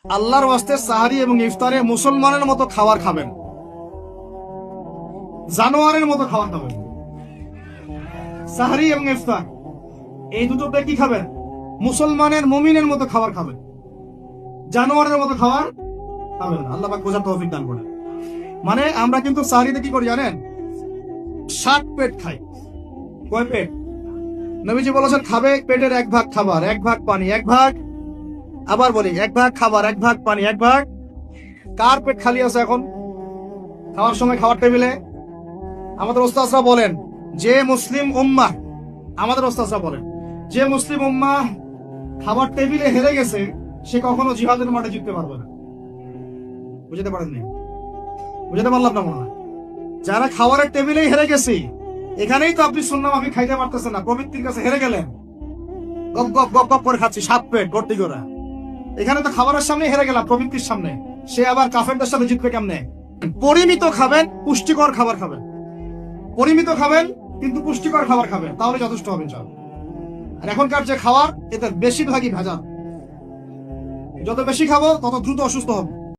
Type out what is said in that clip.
আল্লাহর ওয়াস্তে সাহারি এবং ইফতারে মুসলমানের মতো খাবার খাবেন, জানোয়ারের মতো খাবার খাবেন। সাহারি এবং ইফতার এই দুটোতে কি খাবেন? মুসলমানের মুমিনের মতো খাবার খাবেন, জানোয়ারের মতো খাবার খাবেন। আল্লাহ পাক বোঝার তৌফিক দান করেন। মানে আমরা কিন্তু সাহারিতে কি করি জানেন? 7 পেট খাই। কয় পেট? নবীজি বলেছেন খাবে পেটের 1 ভাগ খাবার, 1 ভাগ পানি, 1 ভাগ, আবার বলি 1 ভাগ খাবার, 1 ভাগ পানি, 1 ভাগ। কার পেট খালি আছে এখন খাওয়ার সময় খাওয়ার টেবিলে? আমাদের ওস্তাদরা বলেন যে মুসলিম উম্মাহ, আমাদের ওস্তাদরা বলেন যে মুসলিম উম্মাহ খাবার টেবিলে হেরে গেছে, সে কখনো জিহাদের মাঠে জিততে পারবে না। বুঝতে পারেননি? বুঝতে পারলাম না মনে হয়। যারা খাবারের টেবিলেই হেরে গেছি, এখানেই তো আপনি সুন্নাহ মাফিক খাইতে পারতেছেন না, প্রবৃত্তির কাছে হেরে গেলেন, গপ গপ গপ গপ করে খাচ্ছি 7 পেট ভর্তি করে। এখানে তো খাবারের সামনে হেরে গেলাম, প্রবৃত্তির সামনে। সে আবার কাফেরদের সাথে জিতবে কেমনে? পরিমিত খাবেন, পুষ্টিকর খাবার খাবেন। পরিমিত খাবেন কিন্তু পুষ্টিকর খাবার খাবেন, তাহলে যথেষ্ট হবে ইনশাআল্লাহ। আর এখনকার যে খাবার, এতে বেশিরভাগই ভেজাল। যত বেশি খাবো তত দ্রুত অসুস্থ হবো।